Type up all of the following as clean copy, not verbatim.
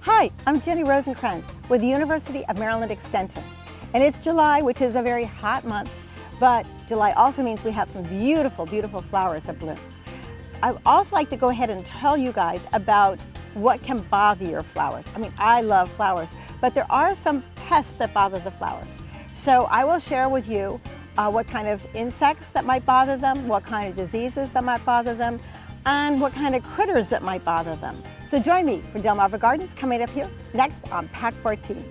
Hi, I'm Ginny Rosenkranz with the University of Maryland Extension. And it's July, which is a very hot month, but July also means we have some beautiful, beautiful flowers that bloom. I'd also like to go ahead and tell you guys about what can bother your flowers. I mean, I love flowers, but there are some pests that bother the flowers. So I will share with you what kind of insects that might bother them, what kind of diseases that might bother them, and what kind of critters that might bother them. So join me for Delmarva Gardens coming up here next on Pack 14.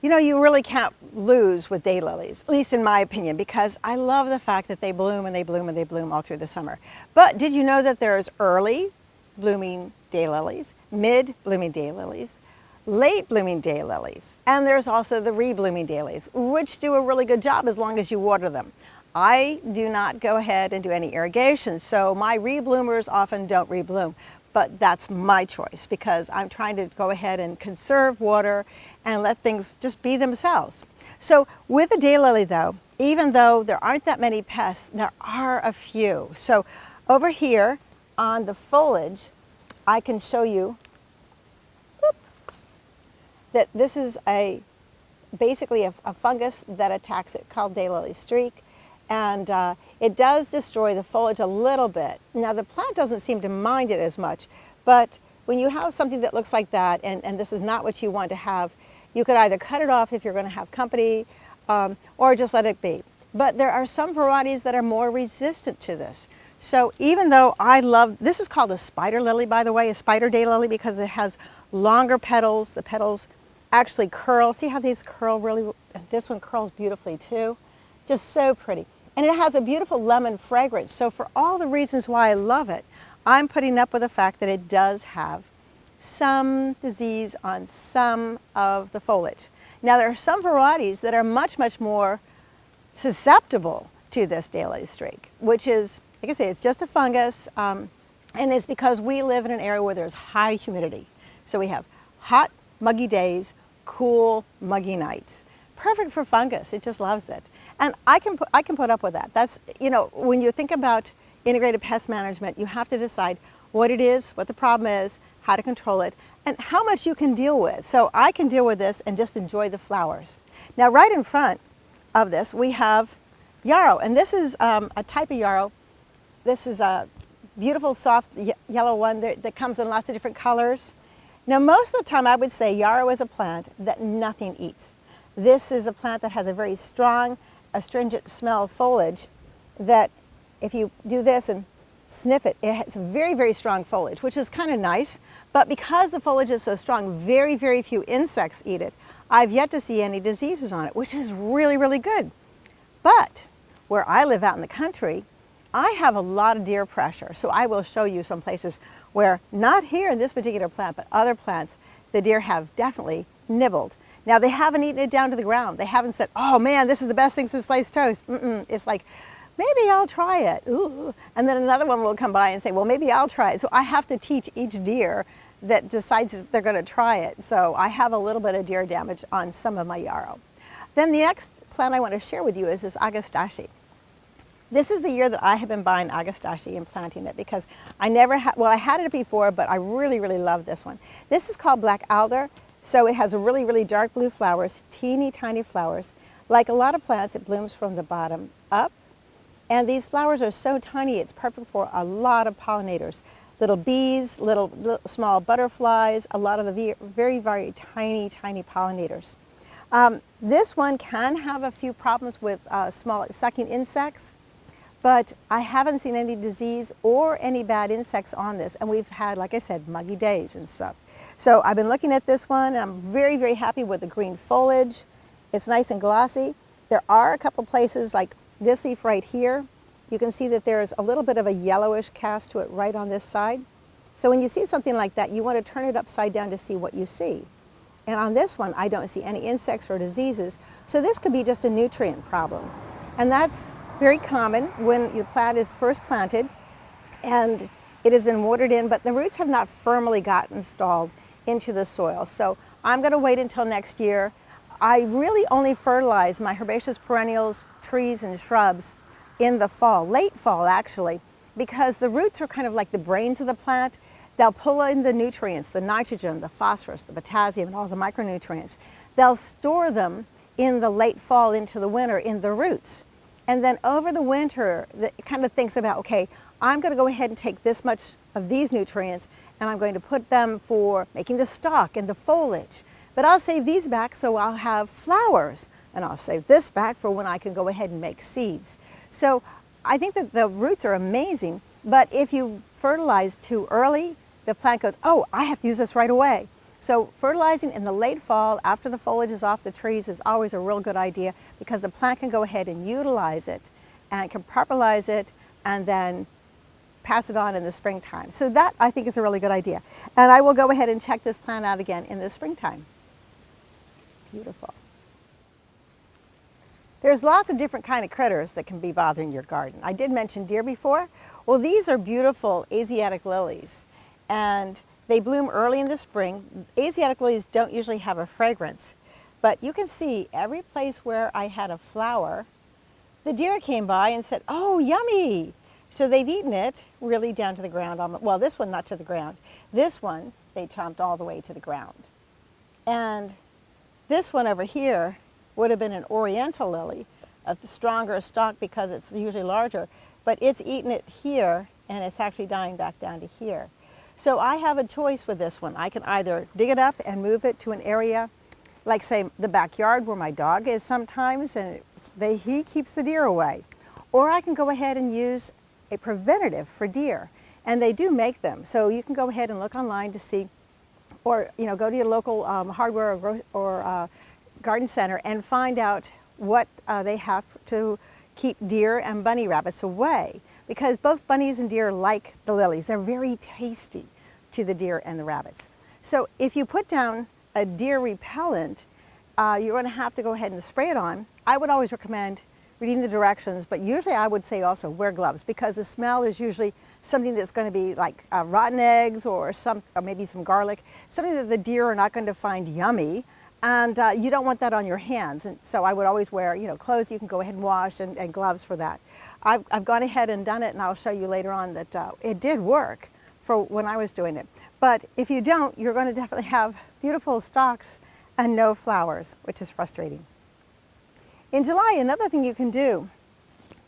You know, you really can't lose with daylilies, at least in my opinion, because I love the fact that they bloom and they bloom and they bloom all through the summer. But did you know that there's early blooming daylilies, mid-blooming daylilies, late blooming daylilies, and there's also the re-blooming daylilies, which do a really good job as long as you water them. I do not go ahead and do any irrigation, so my re-bloomers often don't re-bloom. But that's my choice because I'm trying to go ahead and conserve water and let things just be themselves. So with a daylily though, even though there aren't that many pests, there are a few. So over here on the foliage, I can show you that this is basically a fungus that attacks it called daylily streak. And it does destroy the foliage a little bit. Now the plant doesn't seem to mind it as much, but when you have something that looks like that, and this is not what you want to have, you could either cut it off if you're going to have company, or just let it be. But there are some varieties that are more resistant to this. So even though I love, this is called a spider lily, by the way, a spider daylily, because it has longer petals. The petals actually curl. See how these curl really, this one curls beautifully too. Just so pretty. And it has a beautiful lemon fragrance. So for all the reasons why I love it, I'm putting up with the fact that it does have some disease on some of the foliage. Now there are some varieties that are much, much more susceptible to this daylily streak, which is, like I say, it's just a fungus, and it's because we live in an area where there's high humidity. So we have hot, muggy days, cool, muggy nights. Perfect for fungus, it just loves it. And I can put up with that. That's, you know, when you think about integrated pest management, you have to decide what it is, what the problem is, how to control it, and how much you can deal with. So I can deal with this and just enjoy the flowers. Now right in front of this we have yarrow, and this is a type of yarrow. This is a beautiful soft yellow one that comes in lots of different colors. Now most of the time I would say yarrow is a plant that nothing eats. This is a plant that has a very strong, astringent smell of foliage that if you do this and sniff it, it has very, very strong foliage, which is kind of nice. But because the foliage is so strong, very, very few insects eat it. I've yet to see any diseases on it, which is really, really good. But where I live out in the country, I have a lot of deer pressure. So I will show you some places where, not here in this particular plant, but other plants, the deer have definitely nibbled. Now they haven't eaten it down to the ground. They haven't said, oh man, this is the best thing since sliced toast. It's like, maybe I'll try it. Ooh. And then another one will come by and say, well, maybe I'll try it. So I have to teach each deer that decides they're going to try it. So I have a little bit of deer damage on some of my yarrow. Then the next plant I want to share with you is this Agastache. This is the year that I have been buying Agastache and planting it because I never had, well, I had it before, but I really, really love this one. This is called black alder. So it has a really, really dark blue flowers, teeny tiny flowers. Like a lot of plants, it blooms from the bottom up. And these flowers are so tiny, it's perfect for a lot of pollinators. Little bees, little small butterflies, a lot of the very, very tiny, tiny pollinators. This one can have a few problems with small sucking insects, but I haven't seen any disease or any bad insects on this. And we've had, like I said, muggy days and stuff. So I've been looking at this one, and I'm very, very happy with the green foliage. It's nice and glossy. There are a couple places like this leaf right here. You can see that there's a little bit of a yellowish cast to it right on this side. So when you see something like that, you want to turn it upside down to see what you see. And on this one, I don't see any insects or diseases. So this could be just a nutrient problem. And that's very common when the plant is first planted and it has been watered in, but the roots have not firmly gotten installed into the soil. So I'm going to wait until next year. I really only fertilize my herbaceous perennials, trees and shrubs in the fall, late fall actually, because the roots are kind of like the brains of the plant. They'll pull in the nutrients, the nitrogen, the phosphorus, the potassium, and all the micronutrients. They'll store them in the late fall into the winter in the roots. And then over the winter, it kind of thinks about, okay, I'm going to go ahead and take this much of these nutrients and I'm going to put them for making the stalk and the foliage. But I'll save these back so I'll have flowers, and I'll save this back for when I can go ahead and make seeds. So I think that the roots are amazing, but if you fertilize too early, the plant goes, oh, I have to use this right away. So fertilizing in the late fall after the foliage is off the trees is always a real good idea, because the plant can go ahead and utilize it and can properlize it and then pass it on in the springtime. So that I think is a really good idea. And I will go ahead and check this plant out again in the springtime. Beautiful. There's lots of different kind of critters that can be bothering your garden. I did mention deer before. Well, these are beautiful Asiatic lilies, and they bloom early in the spring. Asiatic lilies don't usually have a fragrance, but you can see every place where I had a flower, the deer came by and said, oh, yummy. So they've eaten it really down to the ground. Well, this one not to the ground. This one they chomped all the way to the ground. And this one over here would have been an oriental lily, a stronger stalk because it's usually larger, but it's eaten it here and it's actually dying back down to here. So I have a choice with this one. I can either dig it up and move it to an area like, say, the backyard where my dog is sometimes, and he keeps the deer away. Or I can go ahead and use a preventative for deer, and they do make them. So you can go ahead and look online to see, or go to your local hardware or garden center and find out what they have to keep deer and bunny rabbits away, because both bunnies and deer like the lilies. They're very tasty to the deer and the rabbits. So if you put down a deer repellent, you're going to have to go ahead and spray it on. I would always recommend reading the directions, but usually I would say also wear gloves, because the smell is usually something that's going to be like rotten eggs or maybe some garlic, something that the deer are not going to find yummy, and you don't want that on your hands. And so I would always wear clothes you can go ahead and wash, and gloves for that. I've gone ahead and done it, and I'll show you later on that it did work for when I was doing it. But if you don't, you're going to definitely have beautiful stalks and no flowers, which is frustrating. In July, another thing you can do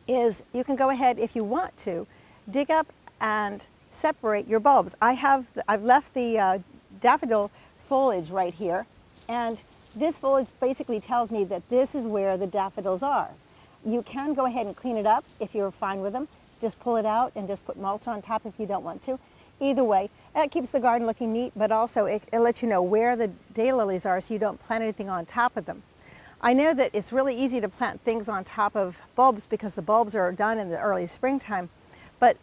is you can go ahead, if you want to, dig up and separate your bulbs. I've left the daffodil foliage right here, and this foliage basically tells me that this is where the daffodils are. You can go ahead and clean it up if you're fine with them. Just pull it out and just put mulch on top if you don't want to. Either way, that keeps the garden looking neat, but also it lets you know where the daylilies are so you don't plant anything on top of them. I know that it's really easy to plant things on top of bulbs because the bulbs are done in the early springtime, but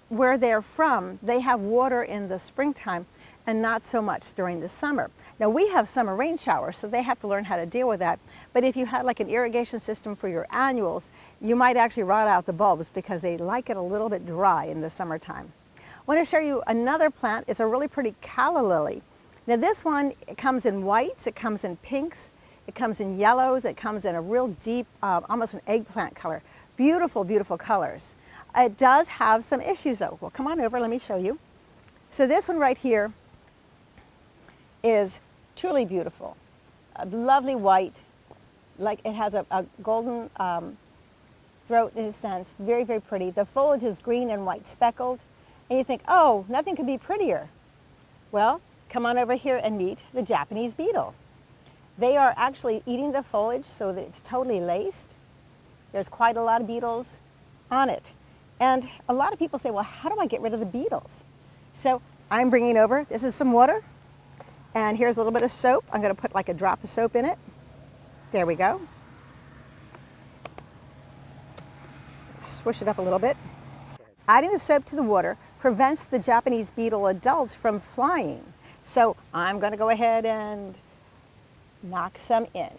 where they're from, they have water in the springtime and not so much during the summer. Now we have summer rain showers, so they have to learn how to deal with that. But if you had like an irrigation system for your annuals, you might actually rot out the bulbs because they like it a little bit dry in the summertime. I want to show you another plant. It's a really pretty calla lily. Now this one, it comes in whites, it comes in pinks, it comes in yellows, it comes in a real deep, almost an eggplant color. Beautiful, beautiful colors. It does have some issues though. Well, come on over, let me show you. So this one right here is truly beautiful. A lovely white, like it has a golden throat in a sense, very, very pretty. The foliage is green and white speckled, and you think, oh, nothing could be prettier. Well, come on over here and meet the Japanese beetle. They are actually eating the foliage so that it's totally laced. There's quite a lot of beetles on it. And a lot of people say, well, how do I get rid of the beetles? So I'm bringing over, this is some water, and here's a little bit of soap. I'm going to put like a drop of soap in it. There we go. Swish it up a little bit. Adding the soap to the water prevents the Japanese beetle adults from flying. So I'm going to go ahead and knock some in.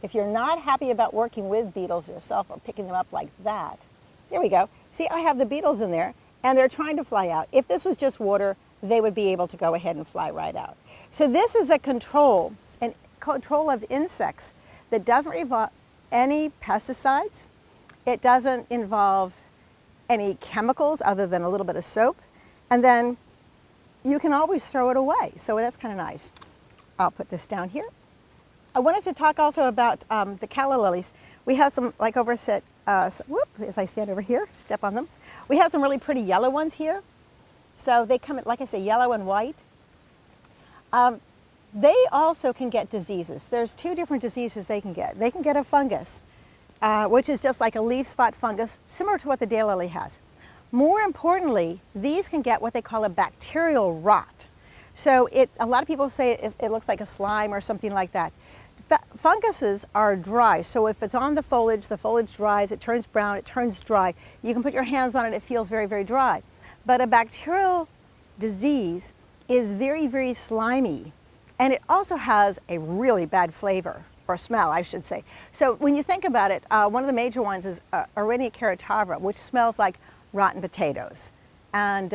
If you're not happy about working with beetles yourself or picking them up like that, there we go. See, I have the beetles in there and they're trying to fly out. If this was just water, they would be able to go ahead and fly right out. So this is a control, and control of insects that doesn't involve any pesticides. It doesn't involve any chemicals other than a little bit of soap. And then you can always throw it away. So that's kind of nice. I'll put this down here. I wanted to talk also about the calla lilies. We have some, like over at, as I stand over here, step on them. We have some really pretty yellow ones here. So they come in, like I say, yellow and white. They also can get diseases. There's two different diseases they can get. They can get a fungus, which is just like a leaf spot fungus, similar to what the daylily has. More importantly, these can get what they call a bacterial rot. So a lot of people say it looks like a slime or something like that. Funguses are dry, so if it's on the foliage dries, it turns brown, it turns dry. You can put your hands on it, it feels very, very dry. But a bacterial disease is very, very slimy, and it also has a really bad flavor, or smell, I should say. So when you think about it, one of the major ones is Arenia carotivora, which smells like rotten potatoes. And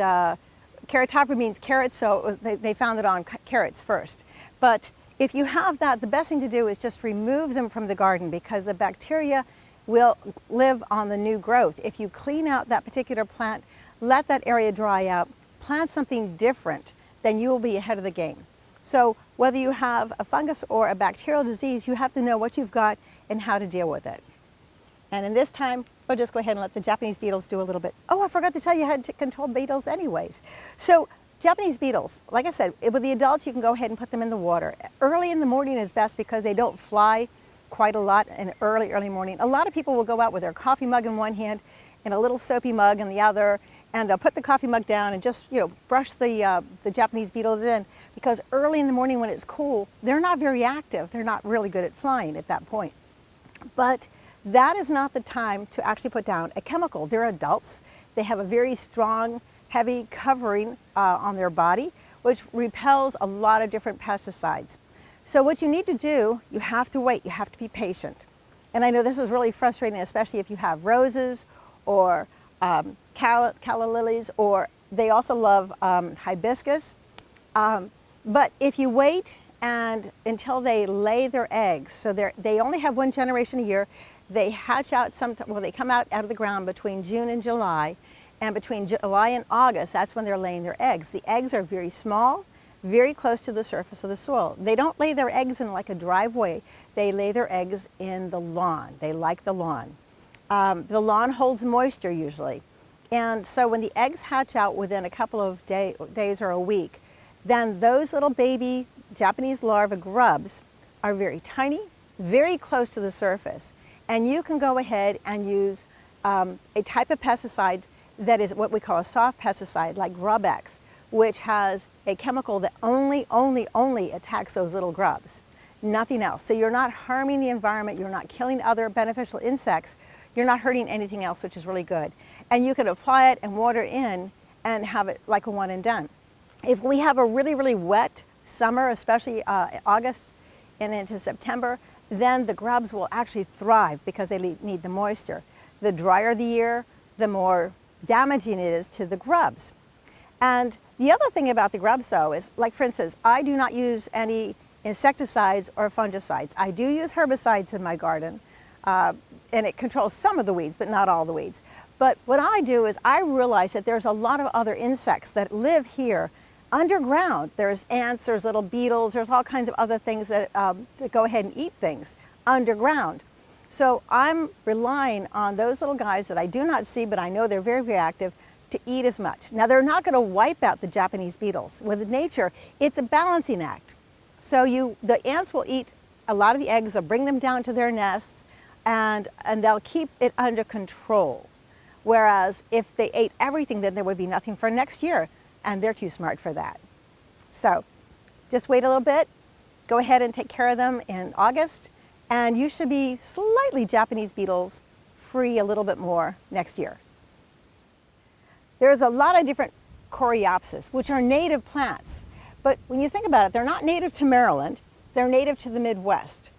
carotivora means carrots, so they found it on carrots first. But if you have that, the best thing to do is just remove them from the garden, because the bacteria will live on the new growth. If you clean out that particular plant, let that area dry out, plant something different, then you will be ahead of the game. So whether you have a fungus or a bacterial disease, you have to know what you've got and how to deal with it. And in this time, we'll just go ahead and let the Japanese beetles do a little bit. Oh, I forgot to tell you how to control beetles anyways. So Japanese beetles, like I said, with the adults, you can go ahead and put them in the water. Early in the morning is best because they don't fly quite a lot in early morning. A lot of people will go out with their coffee mug in one hand and a little soapy mug in the other, and they'll put the coffee mug down and just, brush the Japanese beetles in, because early in the morning when it's cool, they're not very active. They're not really good at flying at that point. But that is not the time to actually put down a chemical. They're adults. They have a very strong, heavy covering on their body, which repels a lot of different pesticides. So what you need to do, you have to wait. You have to be patient. And I know this is really frustrating, especially if you have roses or calla lilies, or they also love hibiscus. But if you wait until they lay their eggs, so they only have one generation a year. They hatch out they come out of the ground between June and July, and between July and August, that's when they're laying their eggs. The eggs are very small, very close to the surface of the soil. They don't lay their eggs in like a driveway. They lay their eggs in the lawn. They like the lawn. The lawn holds moisture usually. And so when the eggs hatch out within a couple of days or a week, then those little baby Japanese larva grubs are very tiny, very close to the surface. And you can go ahead and use a type of pesticide that is what we call a soft pesticide, like Grub-X, which has a chemical that only attacks those little grubs, nothing else. So you're not harming the environment, you're not killing other beneficial insects, you're not hurting anything else, which is really good. And you can apply it and water in and have it like a one and done. If we have a really, really wet summer, especially August and into September, then the grubs will actually thrive because they need the moisture. The drier the year, the more damaging it is to the grubs. And the other thing about the grubs, though, is, like for instance, I do not use any insecticides or fungicides. I do use herbicides in my garden, and it controls some of the weeds, but not all the weeds. But what I do is I realize that there's a lot of other insects that live here underground. There's ants, there's little beetles, there's all kinds of other things that go ahead and eat things underground. So I'm relying on those little guys that I do not see, but I know they're very, very active, to eat as much. Now, they're not going to wipe out the Japanese beetles. With nature, it's a balancing act. So the ants will eat a lot of the eggs, they'll bring them down to their nests, and they'll keep it under control. Whereas if they ate everything, then there would be nothing for next year, and they're too smart for that. So just wait a little bit, go ahead and take care of them in August, and you should be slightly Japanese beetles free a little bit more next year. There's a lot of different coreopsis, which are native plants. But when you think about it, they're not native to Maryland, they're native to the Midwest,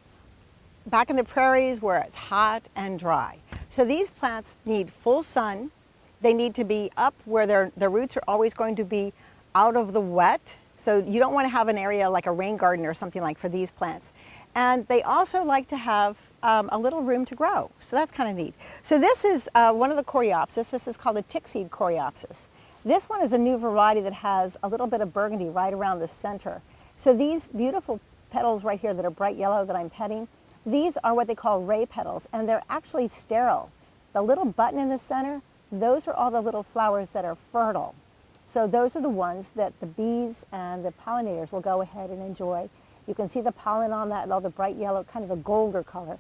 back in the prairies where it's hot and dry. So these plants need full sun. They need to be up where their roots are always going to be out of the wet, So you don't want to have an area like a rain garden or something like for these plants. And they also like to have a little room to grow. So that's kind of neat. So this is one of the coreopsis. This is called a tick seed coreopsis. This one is a new variety that has a little bit of burgundy right around the center. So these beautiful petals right here that are bright yellow that I'm petting, these are what they call ray petals, and they're actually sterile. The little button in the center, those are all the little flowers that are fertile. So those are the ones that the bees and the pollinators will go ahead and enjoy. You can see the pollen on that, all the bright yellow, kind of a golder color.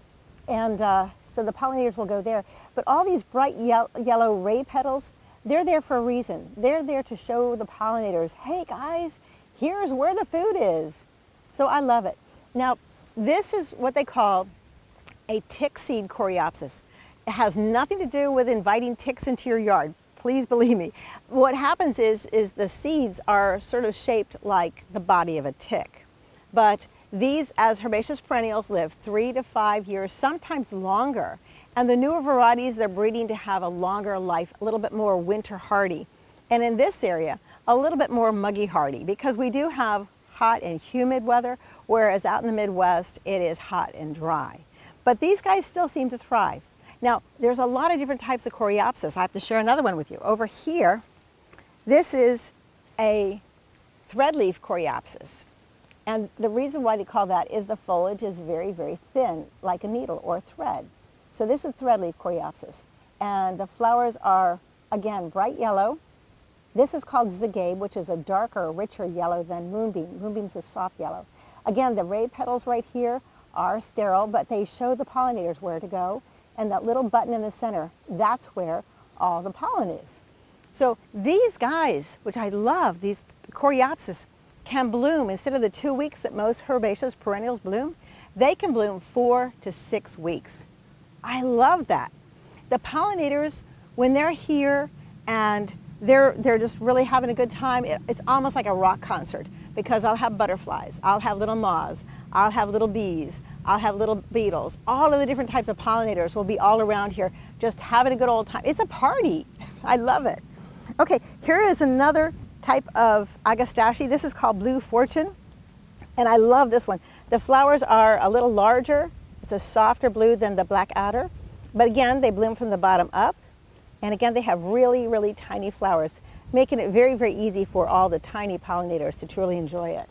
And so the pollinators will go there. But all these bright yellow ray petals, they're there for a reason. They're there to show the pollinators, hey guys, here's where the food is. So I love it. Now, this is what they call a tick seed coreopsis. It has nothing to do with inviting ticks into your yard. Please believe me. What happens is the seeds are sort of shaped like the body of a tick. But these, as herbaceous perennials, live 3 to 5 years, sometimes longer. And the newer varieties, they're breeding to have a longer life, a little bit more winter hardy. And in this area, a little bit more muggy hardy, because we do have hot and humid weather, whereas out in the Midwest, it is hot and dry. But these guys still seem to thrive. Now, there's a lot of different types of coreopsis. I have to share another one with you. Over here, this is a threadleaf coreopsis. And the reason why they call that is the foliage is very, very thin, like a needle or a thread. So this is threadleaf coreopsis. And the flowers are, again, bright yellow. This is called zigzabe, which is a darker, richer yellow than moonbeam. Moonbeam's a soft yellow. Again, the ray petals right here are sterile, but they show the pollinators where to go. And that little button in the center, that's where all the pollen is. So these guys, which I love, these coreopsis, can bloom instead of the 2 weeks that most herbaceous perennials bloom. They can bloom 4 to 6 weeks. I love that. The pollinators, when they're here and they're just really having a good time, it's almost like a rock concert, because I'll have butterflies, I'll have little moths, I'll have little bees, I'll have little beetles. All of the different types of pollinators will be all around here just having a good old time. It's a party. I love it. Okay, here is another type of agastache. This is called Blue Fortune, and I love this one. The flowers are a little larger. It's a softer blue than the black adder, but again, they bloom from the bottom up, and again, they have really, really tiny flowers, making it very, very easy for all the tiny pollinators to truly enjoy it.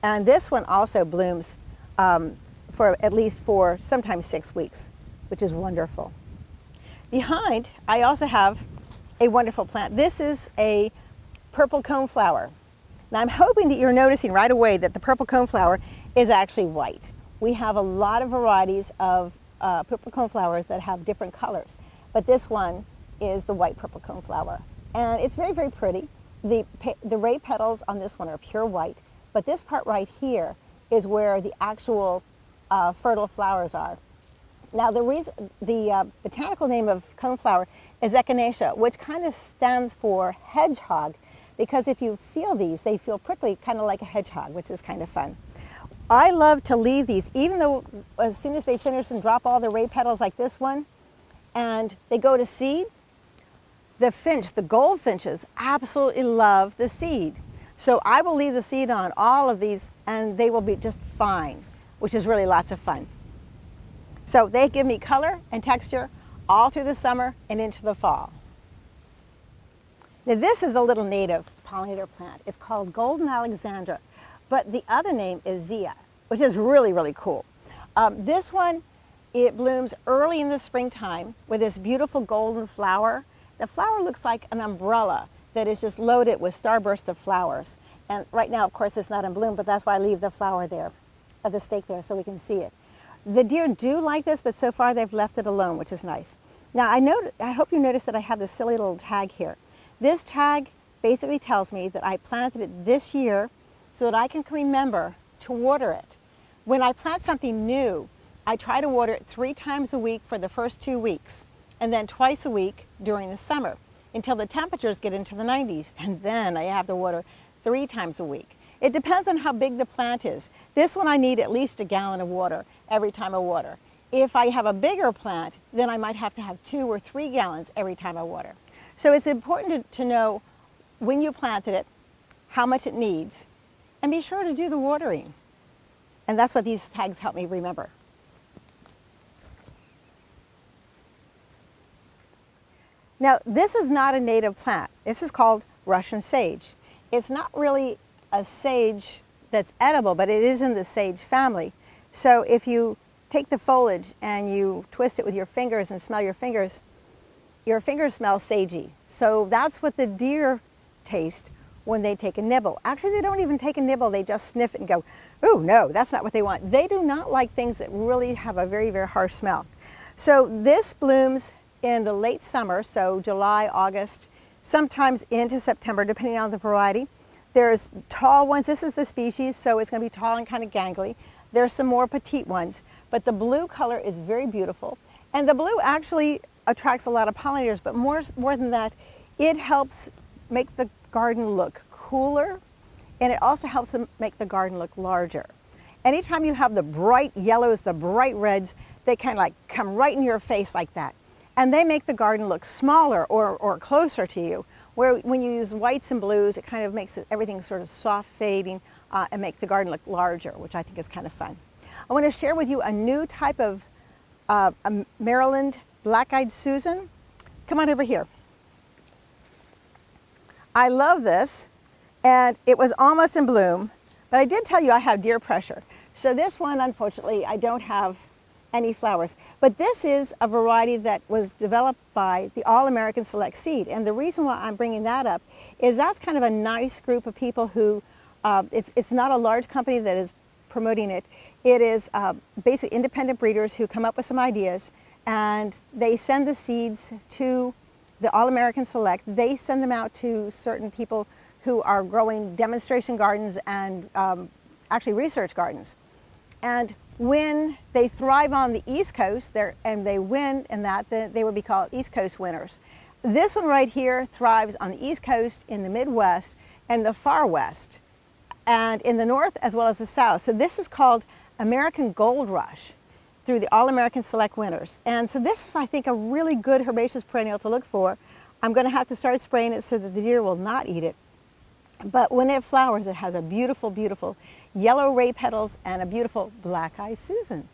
And this one also blooms for at least 4, sometimes 6 weeks, which is wonderful. Behind, I also have a wonderful plant. This is a purple coneflower. Now I'm hoping that you're noticing right away that the purple coneflower is actually white. We have a lot of varieties of purple coneflowers that have different colors, but this one is the white purple coneflower. And it's very, very pretty. The ray petals on this one are pure white, but this part right here is where the actual fertile flowers are. Now the botanical name of coneflower is echinacea, which kind of stands for hedgehog, because if you feel these, they feel prickly, kind of like a hedgehog, which is kind of fun. I love to leave these, even though as soon as they finish and drop all the ray petals like this one, and they go to seed, the finch, the goldfinches, absolutely love the seed. So I will leave the seed on all of these, and they will be just fine, which is really lots of fun. So they give me color and texture all through the summer and into the fall. Now this is a little native pollinator plant. It's called Golden Alexandra, but the other name is Zia, which is really, really cool. This one, it blooms early in the springtime with this beautiful golden flower. The flower looks like an umbrella that is just loaded with starburst of flowers. And right now, of course, it's not in bloom, but that's why I leave the flower there, the stake there, so we can see it. The deer do like this, but so far they've left it alone, which is nice. Now, I hope you noticed that I have this silly little tag here. This tag basically tells me that I planted it this year so that I can remember to water it. When I plant something new, I try to water it 3 times a week for the first 2 weeks, and then twice a week during the summer until the temperatures get into the 90s, and then I have to water 3 times a week. It depends on how big the plant is. This one I need at least 1 gallon of water every time I water. If I have a bigger plant, then I might have to have 2 or 3 gallons every time I water. So it's important to know when you planted it, how much it needs, And be sure to do the watering. And that's what these tags help me remember. Now, this is not a native plant. This is called Russian sage. It's not really a sage that's edible, but it is in the sage family. So if you take the foliage and you twist it with your fingers and smell your fingers smell sagey. So that's what the deer taste when they take a nibble. Actually, they don't even take a nibble, they just sniff it and go, oh no, that's not what they want. They do not like things that really have a very, very harsh smell. So this blooms in the late summer, so July, August, sometimes into September, depending on the variety. There's tall ones, this is the species, so it's gonna be tall and kind of gangly. There's some more petite ones, but the blue color is very beautiful. And the blue actually attracts a lot of pollinators, but more than that, it helps make the garden look cooler, and it also helps them make the garden look larger. Anytime you have the bright yellows, the bright reds, they kind of like come right in your face like that. And they make the garden look smaller or closer to you. Where when you use whites and blues, it kind of makes everything sort of soft fading and make the garden look larger, which I think is kind of fun. I want to share with you a new type of Maryland black-eyed Susan. Come on over here. I love this, and it was almost in bloom, but I did tell you I have deer pressure. So this one, unfortunately, I don't have any flowers. But this is a variety that was developed by the All-American Select Seed. And the reason why I'm bringing that up is that's kind of a nice group of people who, it's not a large company that is promoting it. It is basically independent breeders who come up with some ideas, and they send the seeds to the All-American Select. They send them out to certain people who are growing demonstration gardens and actually research gardens. And when they thrive on the East Coast and they win in that, then they would be called East Coast winners. This one right here thrives on the East Coast, in the Midwest, and the far West, and in the North as well as the South. So this is called American Gold Rush through the All-American Select winners. And so this is, I think, a really good herbaceous perennial to look for. I'm going to have to start spraying it so that the deer will not eat it. But when it flowers, it has a beautiful, beautiful yellow ray petals and a beautiful black-eyed Susan.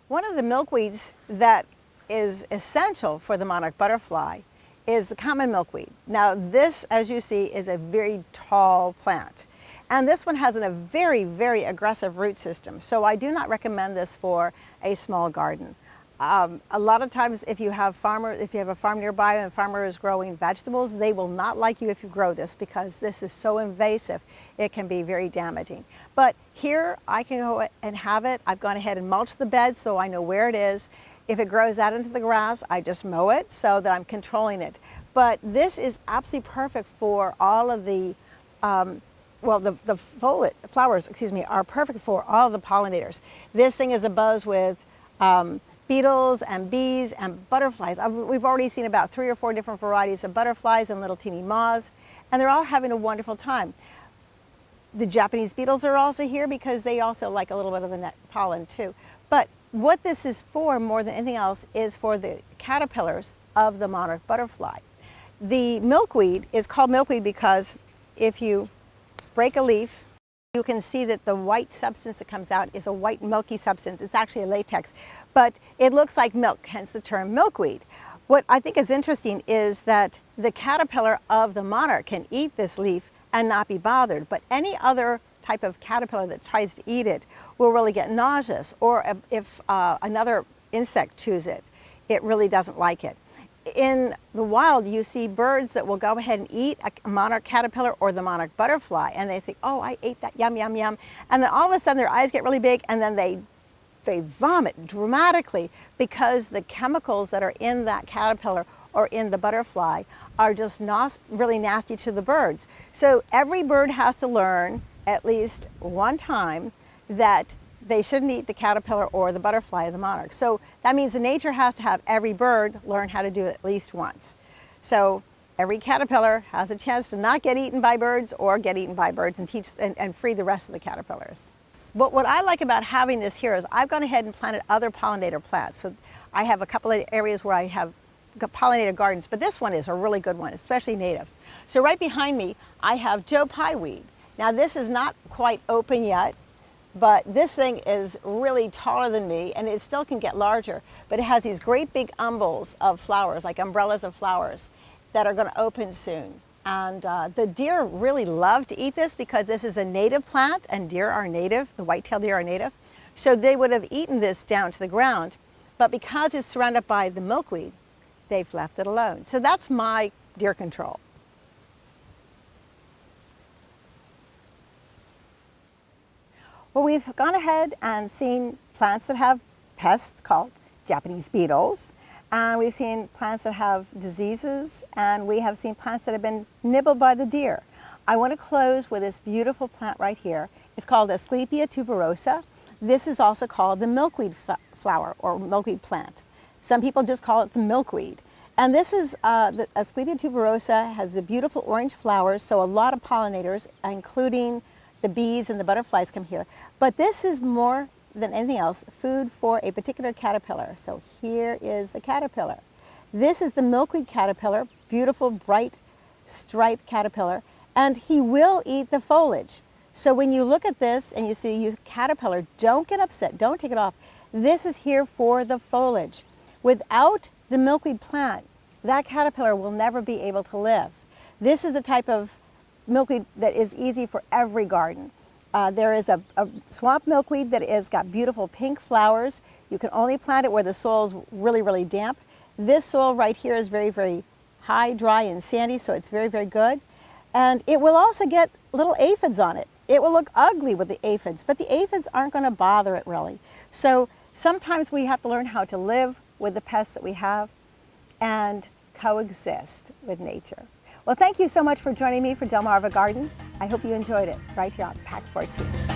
One of the milkweeds that is essential for the monarch butterfly is the common milkweed. Now this, as you see, is a very tall plant. And this one has a very, very aggressive root system. So I do not recommend this for a small garden. A lot of times if you have a farm nearby and a farmer is growing vegetables, they will not like you if you grow this because this is so invasive, it can be very damaging. But here I can go and have it. I've gone ahead and mulched the bed so I know where it is. If it grows out into the grass, I just mow it so that I'm controlling it. But this is absolutely perfect for all of the, the flowers, are perfect for all the pollinators. This thing is abuzz with beetles and bees and butterflies. We've already seen about 3 or 4 different varieties of butterflies and little teeny moths, and they're all having a wonderful time. The Japanese beetles are also here because they also like a little bit of the pollen too. But what this is for more than anything else is for the caterpillars of the monarch butterfly. The milkweed is called milkweed because if you break a leaf, you can see that the white substance that comes out is a white milky substance. It's actually a latex, but it looks like milk, hence the term milkweed. What I think is interesting is that the caterpillar of the monarch can eat this leaf and not be bothered, but any other type of caterpillar that tries to eat it will really get nauseous, or if another insect chews it, it really doesn't like it. In the wild, you see birds that will go ahead and eat a monarch caterpillar or the monarch butterfly, and they think, oh, I ate that, yum, yum, yum. And then all of a sudden their eyes get really big, and then they vomit dramatically because the chemicals that are in that caterpillar or in the butterfly are just really nasty to the birds. So every bird has to learn at least one time that they shouldn't eat the caterpillar or the butterfly of the monarch. So that means the nature has to have every bird learn how to do it at least once. So every caterpillar has a chance to not get eaten by birds or get eaten by birds and teach and free the rest of the caterpillars. But what I like about having this here is I've gone ahead and planted other pollinator plants. So I have a couple of areas where I have pollinated gardens, but this one is a really good one, especially native. So right behind me, I have Joe Pye weed. Now this is not quite open yet, but this thing is really taller than me, and it still can get larger, but it has these great big umbels of flowers, like umbrellas of flowers, that are going to open soon. And the deer really love to eat this because this is a native plant, and deer are native, the white-tailed deer are native. So they would have eaten this down to the ground, but because it's surrounded by the milkweed, they've left it alone. So that's my deer control. Well, we've gone ahead and seen plants that have pests called Japanese beetles, and we've seen plants that have diseases, and we have seen plants that have been nibbled by the deer. I want to close with this beautiful plant right here. It's called Asclepia tuberosa. This is also called the milkweed flower or milkweed plant. Some people just call it the milkweed. And this is, the Asclepia tuberosa has the beautiful orange flowers, so a lot of pollinators, including the bees and the butterflies, come here. But this is more than anything else food for a particular caterpillar. So here is the caterpillar. This is the milkweed caterpillar, beautiful bright striped caterpillar, and he will eat the foliage. So when you look at this and you see you caterpillar, don't get upset, don't take it off. This is here for the foliage. Without the milkweed plant, that caterpillar will never be able to live. This is the type of milkweed that is easy for every garden. There is a swamp milkweed that has got beautiful pink flowers. You can only plant it where the soil is really, really damp. This soil right here is very, very high, dry, and sandy, so it's very, very good. And it will also get little aphids on it. It will look ugly with the aphids, but the aphids aren't going to bother it really. So sometimes we have to learn how to live with the pests that we have and coexist with nature. Well, thank you so much for joining me for Delmarva Gardens. I hope you enjoyed it right here on Pack 14.